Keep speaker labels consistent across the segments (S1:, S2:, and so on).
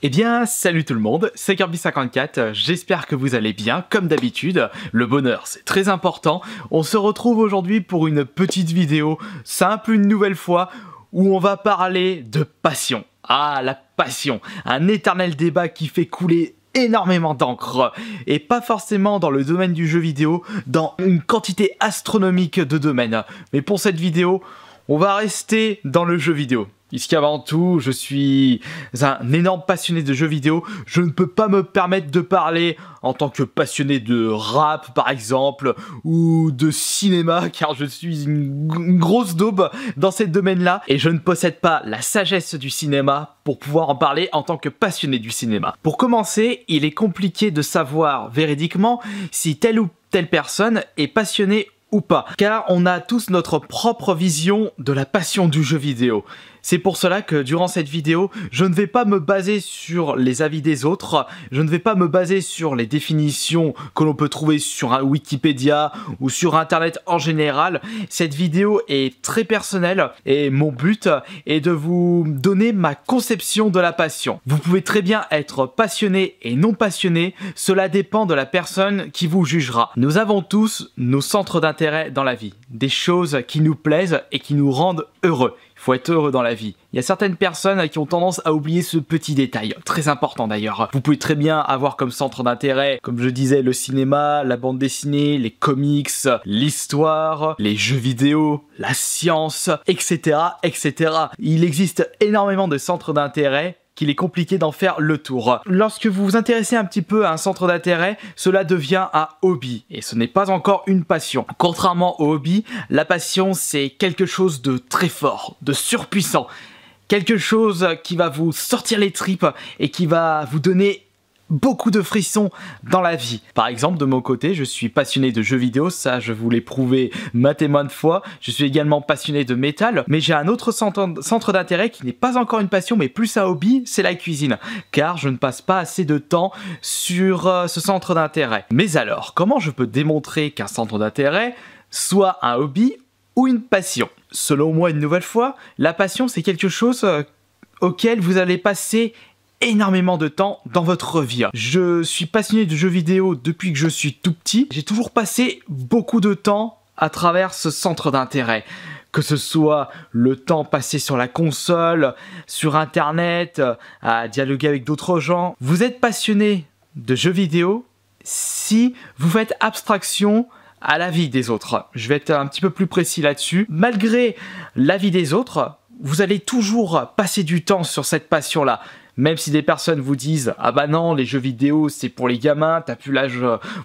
S1: Eh bien, salut tout le monde, c'est Kirby54, j'espère que vous allez bien, comme d'habitude, le bonheur c'est très important. On se retrouve aujourd'hui pour une petite vidéo, simple une nouvelle fois, où on va parler de passion. Ah, la passion, un éternel débat qui fait couler énormément d'encre, et pas forcément dans le domaine du jeu vidéo, dans une quantité astronomique de domaines. Mais pour cette vidéo, on va rester dans le jeu vidéo. Puisqu'avant tout, je suis un énorme passionné de jeux vidéo, je ne peux pas me permettre de parler en tant que passionné de rap par exemple, ou de cinéma, car je suis une grosse daube dans ces domaines-là, et je ne possède pas la sagesse du cinéma pour pouvoir en parler en tant que passionné du cinéma. Pour commencer, il est compliqué de savoir véridiquement si telle ou telle personne est passionnée ou pas, car on a tous notre propre vision de la passion du jeu vidéo. C'est pour cela que durant cette vidéo, je ne vais pas me baser sur les avis des autres, je ne vais pas me baser sur les définitions que l'on peut trouver sur un Wikipédia ou sur internet en général. Cette vidéo est très personnelle et mon but est de vous donner ma conception de la passion. Vous pouvez très bien être passionné et non passionné, cela dépend de la personne qui vous jugera. Nous avons tous nos centres d'intérêt dans la vie, des choses qui nous plaisent et qui nous rendent heureux. Il faut être heureux dans la vie. Il y a certaines personnes qui ont tendance à oublier ce petit détail, très important d'ailleurs. Vous pouvez très bien avoir comme centre d'intérêt, comme je disais, le cinéma, la bande dessinée, les comics, l'histoire, les jeux vidéo, la science, etc., etc. Il existe énormément de centres d'intérêt qu'il est compliqué d'en faire le tour. Lorsque vous vous intéressez un petit peu à un centre d'intérêt, cela devient un hobby, et ce n'est pas encore une passion. Contrairement au hobby, la passion c'est quelque chose de très fort, de surpuissant, quelque chose qui va vous sortir les tripes et qui va vous donner beaucoup de frissons dans la vie. Par exemple, de mon côté, je suis passionné de jeux vidéo, ça je vous l'ai prouvé maintes et maintes fois. Je suis également passionné de métal, mais j'ai un autre centre d'intérêt qui n'est pas encore une passion, mais plus un hobby, c'est la cuisine. Car je ne passe pas assez de temps sur ce centre d'intérêt. Mais alors, comment je peux démontrer qu'un centre d'intérêt soit un hobby ou une passion? Selon moi, une nouvelle fois, la passion c'est quelque chose auquel vous allez passer énormément de temps dans votre vie. Je suis passionné de jeux vidéo depuis que je suis tout petit. J'ai toujours passé beaucoup de temps à travers ce centre d'intérêt. Que ce soit le temps passé sur la console, sur internet, à dialoguer avec d'autres gens. Vous êtes passionné de jeux vidéo si vous faites abstraction à l'avis des autres. Je vais être un petit peu plus précis là-dessus. Malgré l'avis des autres, vous allez toujours passer du temps sur cette passion-là. Même si des personnes vous disent « Ah bah non, les jeux vidéo c'est pour les gamins, t'as plus l'âge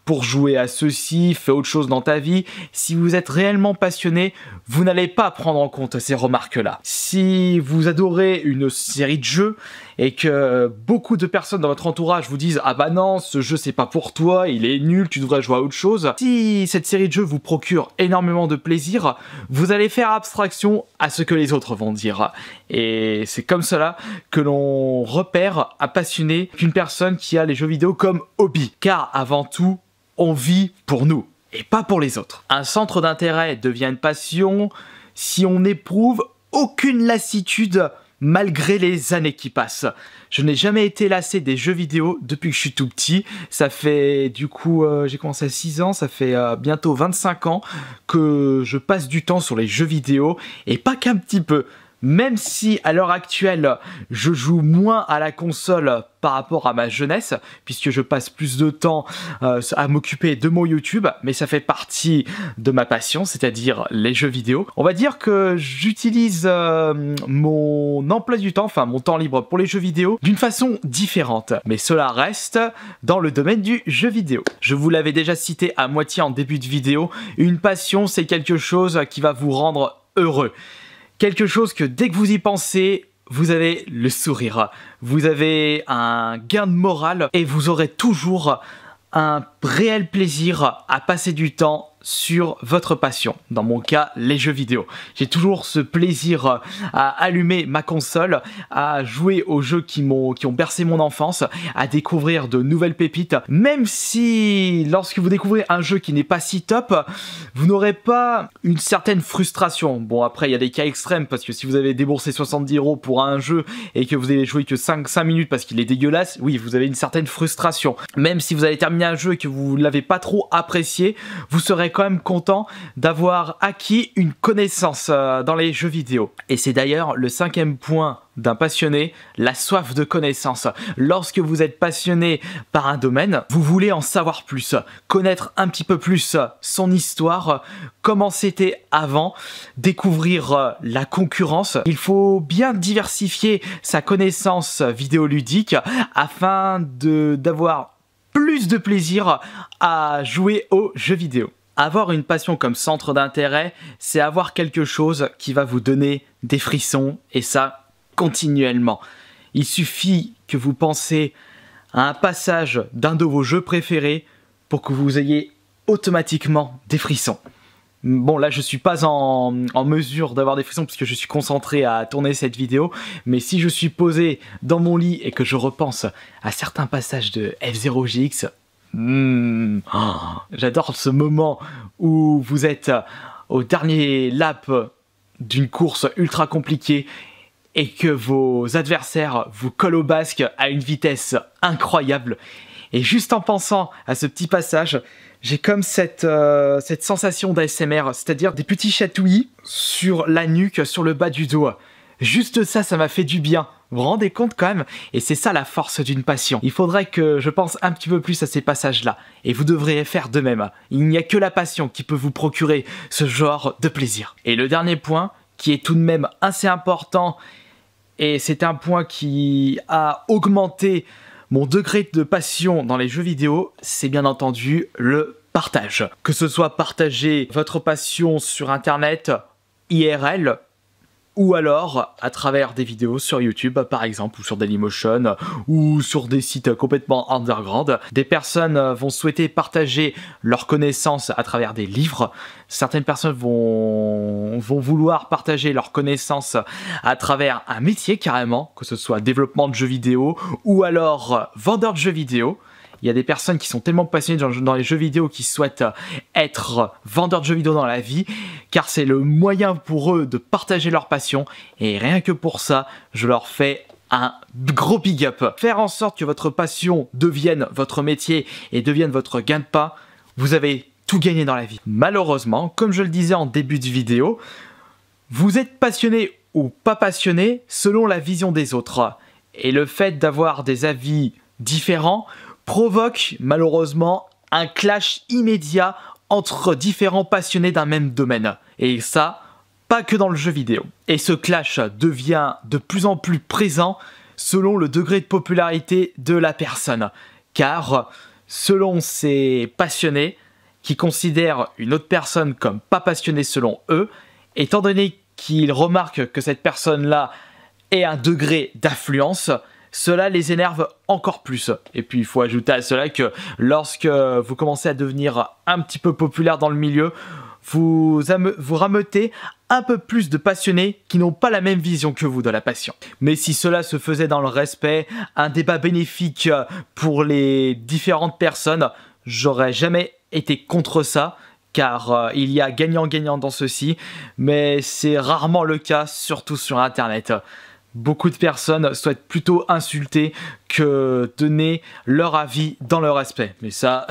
S1: pour jouer à ceci, fais autre chose dans ta vie », si vous êtes réellement passionné, vous n'allez pas prendre en compte ces remarques-là. Si vous adorez une série de jeux et que beaucoup de personnes dans votre entourage vous disent « Ah bah non, ce jeu c'est pas pour toi, il est nul, tu devrais jouer à autre chose », si cette série de jeux vous procure énormément de plaisir, vous allez faire abstraction à ce que les autres vont dire. Et c'est comme cela que l'on repère un passionné qu'une personne qui a les jeux vidéo comme hobby. Car avant tout, on vit pour nous et pas pour les autres. Un centre d'intérêt devient une passion si on n'éprouve aucune lassitude malgré les années qui passent. Je n'ai jamais été lassé des jeux vidéo depuis que je suis tout petit. Ça fait du coup, j'ai commencé à 6 ans, ça fait bientôt 25 ans que je passe du temps sur les jeux vidéo et pas qu'un petit peu. Même si à l'heure actuelle, je joue moins à la console par rapport à ma jeunesse, puisque je passe plus de temps à m'occuper de mon YouTube, mais ça fait partie de ma passion, c'est-à-dire les jeux vidéo. On va dire que j'utilise mon emploi du temps, enfin mon temps libre pour les jeux vidéo, d'une façon différente. Mais cela reste dans le domaine du jeu vidéo. Je vous l'avais déjà cité à moitié en début de vidéo, une passion c'est quelque chose qui va vous rendre heureux. Quelque chose que dès que vous y pensez, vous avez le sourire, vous avez un gain de morale et vous aurez toujours un réel plaisir à passer du temps sur votre passion, dans mon cas les jeux vidéo. J'ai toujours ce plaisir à allumer ma console, à jouer aux jeux qui ont bercé mon enfance, à découvrir de nouvelles pépites, même si lorsque vous découvrez un jeu qui n'est pas si top, vous n'aurez pas une certaine frustration. Bon, après il y a des cas extrêmes, parce que si vous avez déboursé 70 € pour un jeu et que vous avez joué que 5 minutes parce qu'il est dégueulasse, oui, vous avez une certaine frustration. Même si vous avez terminé un jeu et que vous ne l'avez pas trop apprécié, vous serez quand même content d'avoir acquis une connaissance dans les jeux vidéo. Et c'est d'ailleurs le 5e point d'un passionné, la soif de connaissance. Lorsque vous êtes passionné par un domaine, vous voulez en savoir plus, connaître un petit peu plus son histoire, comment c'était avant, découvrir la concurrence. Il faut bien diversifier sa connaissance vidéoludique afin d'avoir plus de plaisir à jouer aux jeux vidéo. Avoir une passion comme centre d'intérêt, c'est avoir quelque chose qui va vous donner des frissons, et ça continuellement. Il suffit que vous pensez à un passage d'un de vos jeux préférés pour que vous ayez automatiquement des frissons. Bon, là je suis pas en mesure d'avoir des frissons parce que je suis concentré à tourner cette vidéo, mais si je suis posé dans mon lit et que je repense à certains passages de F0GX, j'adore ce moment où vous êtes au dernier lap d'une course ultra compliquée et que vos adversaires vous collent au basque à une vitesse incroyable. Et juste en pensant à ce petit passage, j'ai comme cette sensation d'ASMR, c'est-à-dire des petits chatouillis sur la nuque, sur le bas du dos. Juste ça, ça m'a fait du bien. Vous vous rendez compte quand même? Et c'est ça la force d'une passion. Il faudrait que je pense un petit peu plus à ces passages-là. Et vous devriez faire de même. Il n'y a que la passion qui peut vous procurer ce genre de plaisir. Et le dernier point, qui est tout de même assez important, et c'est un point qui a augmenté mon degré de passion dans les jeux vidéo, c'est bien entendu le partage. Que ce soit partager votre passion sur internet, IRL, ou alors à travers des vidéos sur YouTube par exemple, ou sur Dailymotion, ou sur des sites complètement underground. Des personnes vont souhaiter partager leurs connaissances à travers des livres. Certaines personnes vont vouloir partager leurs connaissances à travers un métier carrément, que ce soit développement de jeux vidéo ou alors vendeur de jeux vidéo. Il y a des personnes qui sont tellement passionnées dans les jeux vidéo qui souhaitent être vendeurs de jeux vidéo dans la vie, car c'est le moyen pour eux de partager leur passion, et rien que pour ça, je leur fais un gros big up. Faire en sorte que votre passion devienne votre métier et devienne votre gagne-pain, vous avez tout gagné dans la vie. Malheureusement, comme je le disais en début de vidéo, vous êtes passionné ou pas passionné selon la vision des autres. Et le fait d'avoir des avis différents provoque malheureusement un clash immédiat entre différents passionnés d'un même domaine. Et ça, pas que dans le jeu vidéo. Et ce clash devient de plus en plus présent selon le degré de popularité de la personne. Car selon ces passionnés qui considèrent une autre personne comme pas passionnée selon eux, étant donné qu'ils remarquent que cette personne-là ait un degré d'affluence, cela les énerve encore plus. Et puis il faut ajouter à cela que lorsque vous commencez à devenir un petit peu populaire dans le milieu, vous rameutez un peu plus de passionnés qui n'ont pas la même vision que vous de la passion. Mais si cela se faisait dans le respect, un débat bénéfique pour les différentes personnes, j'aurais jamais été contre ça, car il y a gagnant-gagnant dans ceci, mais c'est rarement le cas, surtout sur Internet. Beaucoup de personnes souhaitent plutôt insulter que donner leur avis dans le respect. Mais ça,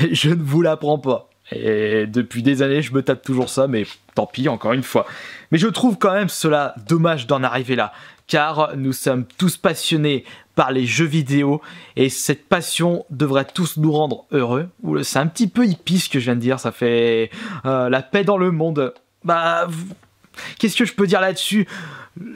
S1: je ne vous l'apprends pas. Et depuis des années, je me tape toujours ça, mais tant pis, encore une fois. Mais je trouve quand même cela dommage d'en arriver là, car nous sommes tous passionnés par les jeux vidéo, et cette passion devrait tous nous rendre heureux. C'est un petit peu hippie ce que je viens de dire, ça fait la paix dans le monde. Bah, qu'est-ce que je peux dire là-dessus ?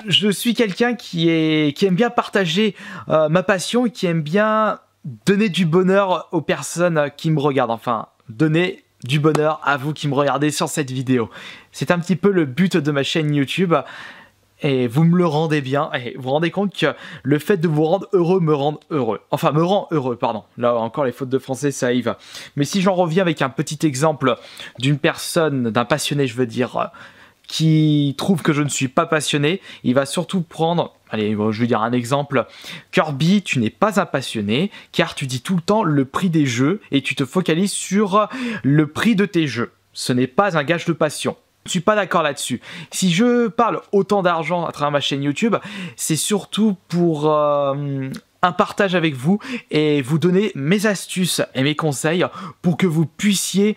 S1: Je suis quelqu'un qui aime bien partager ma passion et qui aime bien donner du bonheur aux personnes qui me regardent. Enfin, donner du bonheur à vous qui me regardez sur cette vidéo. C'est un petit peu le but de ma chaîne YouTube. et vous me le rendez bien, et vous vous rendez compte que le fait de vous rendre heureux me rend heureux. Enfin, me rend heureux, pardon. Là encore, les fautes de français, ça arrive. Mais si j'en reviens avec un petit exemple d'une personne, d'un passionné, je veux dire, qui trouve que je ne suis pas passionné, il va surtout prendre, allez, je vais dire un exemple. Kirby, tu n'es pas un passionné, car tu dis tout le temps le prix des jeux, et tu te focalises sur le prix de tes jeux. Ce n'est pas un gage de passion. Je suis pas d'accord là-dessus. Si je parle autant d'argent à travers ma chaîne YouTube, c'est surtout pour un partage avec vous et vous donner mes astuces et mes conseils pour que vous puissiez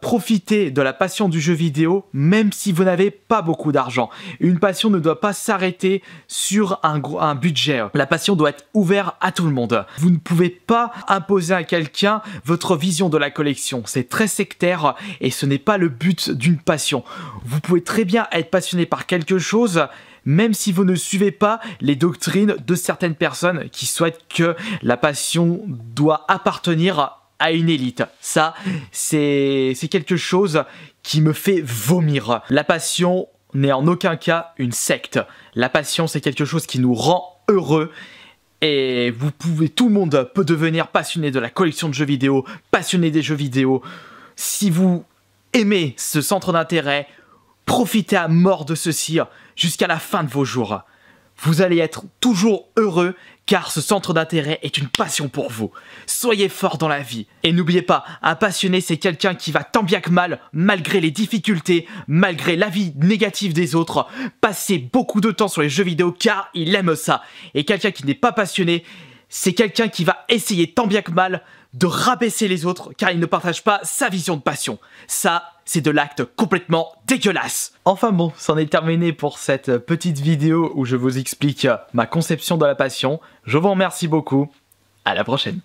S1: profiter de la passion du jeu vidéo même si vous n'avez pas beaucoup d'argent. Une passion ne doit pas s'arrêter sur un budget. La passion doit être ouverte à tout le monde. Vous ne pouvez pas imposer à quelqu'un votre vision de la collection. C'est très sectaire et ce n'est pas le but d'une passion. Vous pouvez très bien être passionné par quelque chose même si vous ne suivez pas les doctrines de certaines personnes qui souhaitent que la passion doit appartenir à une élite. Ça, c'est quelque chose qui me fait vomir. La passion n'est en aucun cas une secte. La passion, c'est quelque chose qui nous rend heureux. Et tout le monde peut devenir passionné de la collection de jeux vidéo, passionné des jeux vidéo. Si vous aimez ce centre d'intérêt, profitez à mort de ceci jusqu'à la fin de vos jours. Vous allez être toujours heureux car ce centre d'intérêt est une passion pour vous. Soyez fort dans la vie. Et n'oubliez pas, un passionné c'est quelqu'un qui va tant bien que mal, malgré les difficultés, malgré l'avis négatif des autres, passer beaucoup de temps sur les jeux vidéo car il aime ça. Et quelqu'un qui n'est pas passionné, c'est quelqu'un qui va essayer tant bien que mal de rabaisser les autres car il ne partage pas sa vision de passion. Ça, c'est de l'acte complètement dégueulasse. Enfin bon, c'en est terminé pour cette petite vidéo où je vous explique ma conception de la passion. Je vous remercie beaucoup. À la prochaine.